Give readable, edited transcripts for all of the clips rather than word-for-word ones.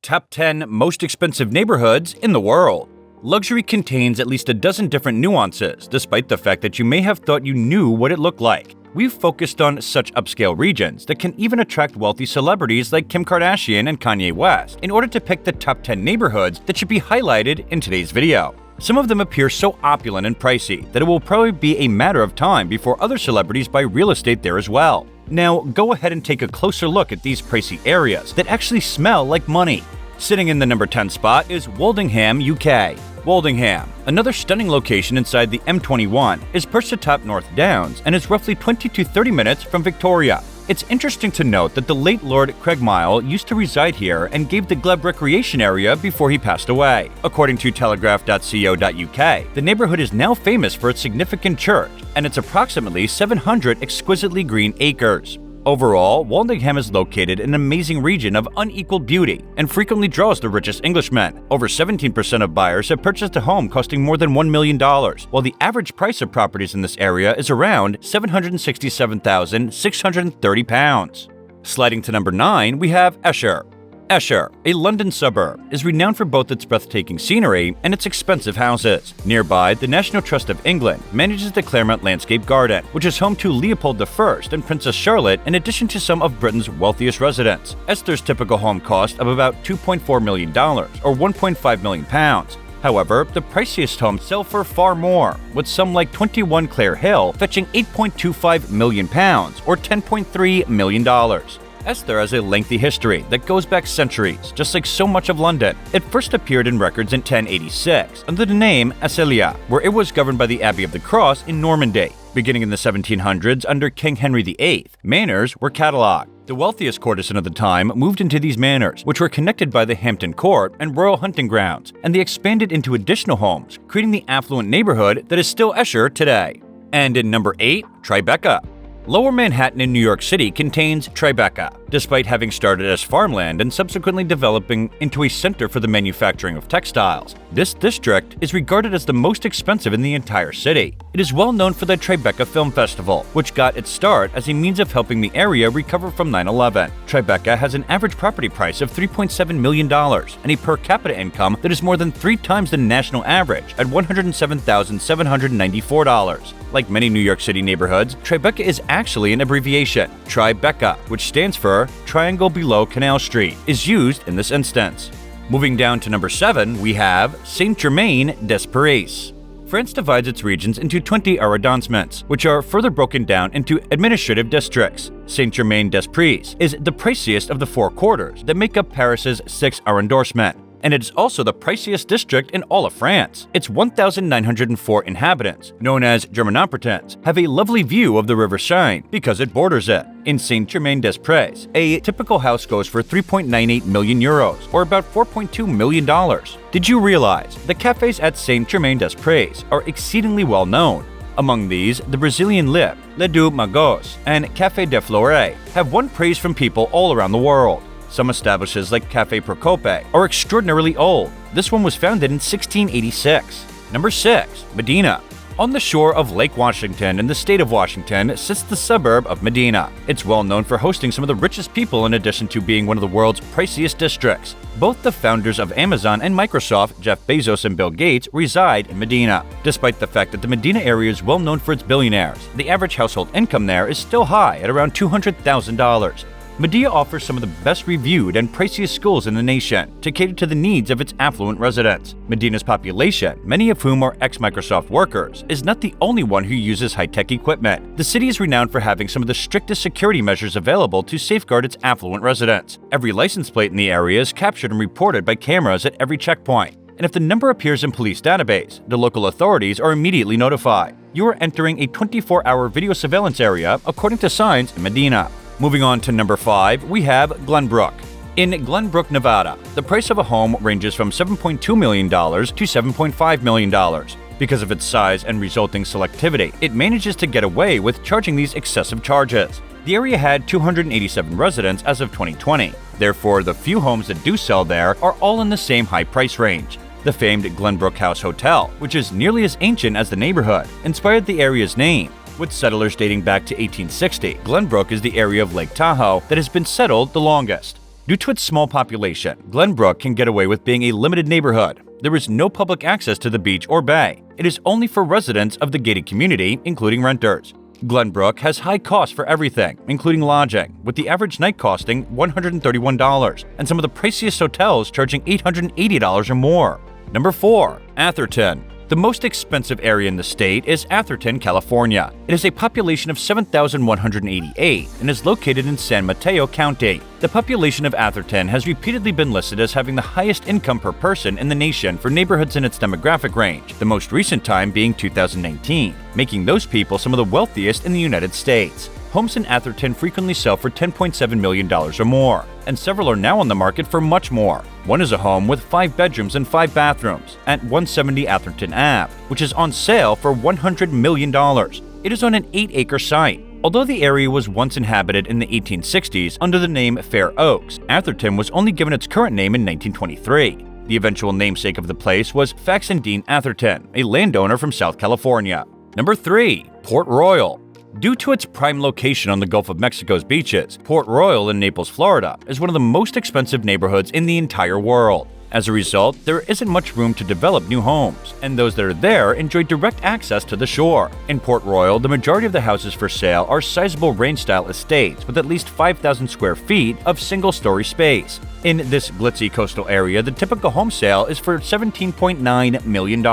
Top 10 Most Expensive Neighborhoods in the World. Luxury contains at least a dozen different nuances, despite the fact that you may have thought you knew what it looked like. We've focused on such upscale regions that can even attract wealthy celebrities like Kim Kardashian and Kanye West in order to pick the top 10 neighborhoods that should be highlighted in today's video. Some of them appear so opulent and pricey that it will probably be a matter of time before other celebrities buy real estate there as well. Now, go ahead and take a closer look at these pricey areas that actually smell like money. Sitting in the number 10 spot is Woldingham, UK. Woldingham, another stunning location inside the M21, is perched atop North Downs and is roughly 20 to 30 minutes from Victoria. It's interesting to note that the late Lord Craigmile used to reside here and gave the Glebe recreation area before he passed away. According to telegraph.co.uk, the neighborhood is now famous for its significant church and its approximately 700 exquisitely green acres. Overall, Woldingham is located in an amazing region of unequaled beauty and frequently draws the richest Englishmen. Over 17% of buyers have purchased a home costing more than $1 million, while the average price of properties in this area is around £767,630. Sliding to number 9, we have Esher. Esher, a London suburb, is renowned for both its breathtaking scenery and its expensive houses. Nearby, the National Trust of England manages the Claremont Landscape Garden, which is home to Leopold I and Princess Charlotte in addition to some of Britain's wealthiest residents. Esher's typical home cost of about $2.4 million, or £1.5 million. However, the priciest homes sell for far more, with some like 21 Clare Hill fetching £8.25 million, or $10.3 million. Esher has a lengthy history that goes back centuries, just like so much of London. It first appeared in records in 1086 under the name Esselia, where it was governed by the Abbey of the Cross in Normandy. Beginning in the 1700s under King Henry VIII, manors were catalogued. The wealthiest courtesan of the time moved into these manors, which were connected by the Hampton Court and Royal Hunting Grounds, and they expanded into additional homes, creating the affluent neighborhood that is still Esher today. And in number 8, Tribeca. Lower Manhattan in New York City contains Tribeca, despite having started as farmland and subsequently developing into a center for the manufacturing of textiles. This district is regarded as the most expensive in the entire city. It is well known for the Tribeca Film Festival, which got its start as a means of helping the area recover from 9/11. Tribeca has an average property price of $3.7 million and a per capita income that is more than 3 times the national average at $107,794. Like many New York City neighborhoods, Tribeca is actually an abbreviation. Tribeca, which stands for Triangle Below Canal Street, is used in this instance. Moving down to number 7, we have Saint-Germain-des-Prés. France divides its regions into 20 arrondissements, which are further broken down into administrative districts. Saint-Germain-des-Prés is the priciest of the 4 quarters that make up Paris's 6 arrondissements, and it is also the priciest district in all of France. Its 1,904 inhabitants, known as Germanopratans, have a lovely view of the River Seine because it borders it. In Saint-Germain-des-Prés, a typical house goes for €3.98 million, or about $4.2 million. Did you realize the cafes at Saint-Germain-des-Prés are exceedingly well known? Among these, the Brazilian Lip, Les Deux Magos, and Café de Flore have won praise from people all around the world. Some establishments like Café Procope are extraordinarily old. This one was founded in 1686. Number 6. Medina. On the shore of Lake Washington in the state of Washington sits the suburb of Medina. It's well known for hosting some of the richest people in addition to being one of the world's priciest districts. Both the founders of Amazon and Microsoft, Jeff Bezos and Bill Gates, reside in Medina. Despite the fact that the Medina area is well known for its billionaires, the average household income there is still high at around $200,000. Medina offers some of the best reviewed and priciest schools in the nation to cater to the needs of its affluent residents. Medina's population, many of whom are ex-Microsoft workers, is not the only one who uses high-tech equipment. The city is renowned for having some of the strictest security measures available to safeguard its affluent residents. Every license plate in the area is captured and reported by cameras at every checkpoint. And if the number appears in police database, the local authorities are immediately notified. You are entering a 24-hour video surveillance area according to signs in Medina. Moving on to number 5, we have Glenbrook. In Glenbrook, Nevada, the price of a home ranges from $7.2 million to $7.5 million. Because of its size and resulting selectivity, it manages to get away with charging these excessive charges. The area had 287 residents as of 2020. Therefore, the few homes that do sell there are all in the same high price range. The famed Glenbrook House Hotel, which is nearly as ancient as the neighborhood, inspired the area's name. With settlers dating back to 1860, Glenbrook is the area of Lake Tahoe that has been settled the longest. Due to its small population, Glenbrook can get away with being a limited neighborhood. There is no public access to the beach or bay. It is only for residents of the gated community, including renters. Glenbrook has high costs for everything, including lodging, with the average night costing $131, and some of the priciest hotels charging $880 or more. Number 4. Atherton. The most expensive area in the state is Atherton, California. It has a population of 7,188 and is located in San Mateo County. The population of Atherton has repeatedly been listed as having the highest income per person in the nation for neighborhoods in its demographic range, the most recent time being 2019, making those people some of the wealthiest in the United States. Homes in Atherton frequently sell for $10.7 million or more, and several are now on the market for much more. One is a home with 5 bedrooms and 5 bathrooms at 170 Atherton Ave, which is on sale for $100 million. It is on an 8-acre site. Although the area was once inhabited in the 1860s under the name Fair Oaks, Atherton was only given its current name in 1923. The eventual namesake of the place was Faxandine Atherton, a landowner from South California. Number 3. Port Royal. Due to its prime location on the Gulf of Mexico's beaches, Port Royal in Naples, Florida, is one of the most expensive neighborhoods in the entire world. As a result, there isn't much room to develop new homes, and those that are there enjoy direct access to the shore. In Port Royal, the majority of the houses for sale are sizable ranch-style estates with at least 5,000 square feet of single-story space. In this glitzy coastal area, the typical home sale is for $17.9 million.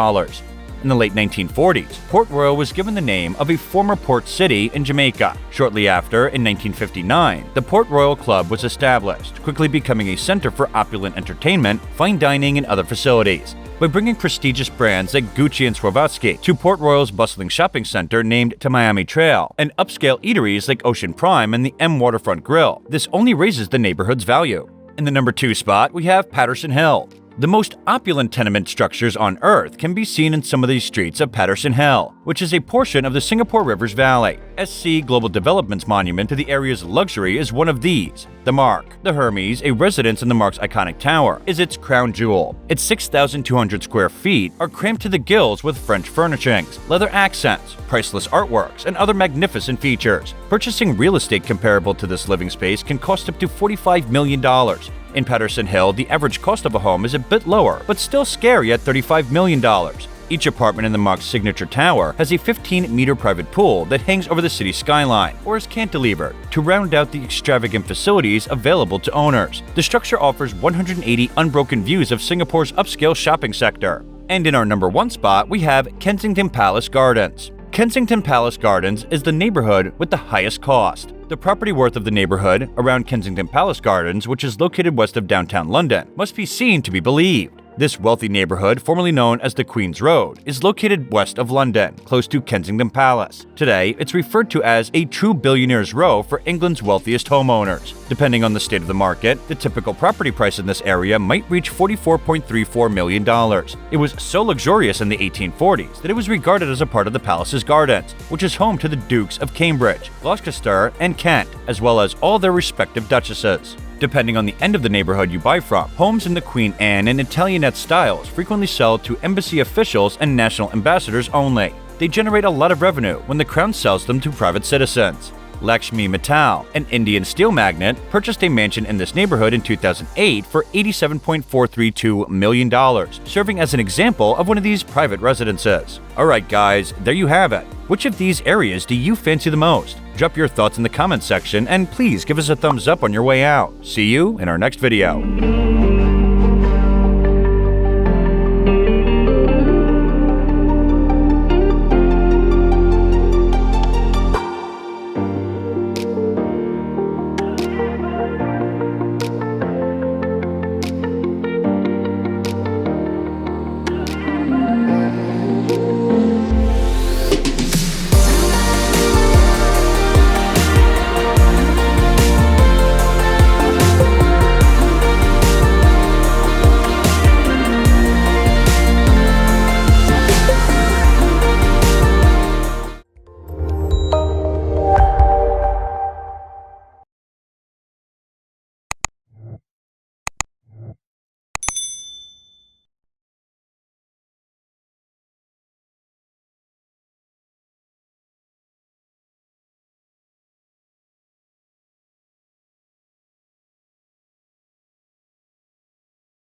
In the late 1940s, Port Royal was given the name of a former port city in Jamaica. Shortly after, in 1959, the Port Royal Club was established, quickly becoming a center for opulent entertainment, fine dining, and other facilities. By bringing prestigious brands like Gucci and Swarovski to Port Royal's bustling shopping center named to Miami Trail, and upscale eateries like Ocean Prime and the M Waterfront Grill, this only raises the neighborhood's value. In the number 2 spot, we have Paterson Hill. The most opulent tenement structures on Earth can be seen in some of these streets of Paterson Hill, which is a portion of the Singapore River's Valley. SC Global Development's monument to the area's luxury is one of these. The Mark. The Hermes, a residence in the Mark's iconic tower, is its crown jewel. Its 6,200 square feet are crammed to the gills with French furnishings, leather accents, priceless artworks, and other magnificent features. Purchasing real estate comparable to this living space can cost up to $45 million. In Paterson Hill, the average cost of a home is a bit lower, but still scary at $35 million. Each apartment in the Mark's signature tower has a 15-meter private pool that hangs over the city skyline, or is cantilevered, to round out the extravagant facilities available to owners. The structure offers 180 unbroken views of Singapore's upscale shopping sector. And in our number 1 spot, we have Kensington Palace Gardens. Kensington Palace Gardens is the neighborhood with the highest cost. The property worth of the neighborhood around Kensington Palace Gardens, which is located west of downtown London, must be seen to be believed. This wealthy neighborhood, formerly known as the Queen's Road, is located west of London, close to Kensington Palace. Today, it's referred to as a true billionaire's row for England's wealthiest homeowners. Depending on the state of the market, the typical property price in this area might reach $44.34 million. It was so luxurious in the 1840s that it was regarded as a part of the palace's gardens, which is home to the Dukes of Cambridge, Gloucester, and Kent, as well as all their respective duchesses. Depending on the end of the neighborhood you buy from, homes in the Queen Anne and Italianate styles frequently sell to embassy officials and national ambassadors only. They generate a lot of revenue when the crown sells them to private citizens. Lakshmi Mittal, an Indian steel magnate, purchased a mansion in this neighborhood in 2008 for $87.432 million, serving as an example of one of these private residences. Alright guys, there you have it. Which of these areas do you fancy the most? Drop your thoughts in the comments section and please give us a thumbs up on your way out. See you in our next video.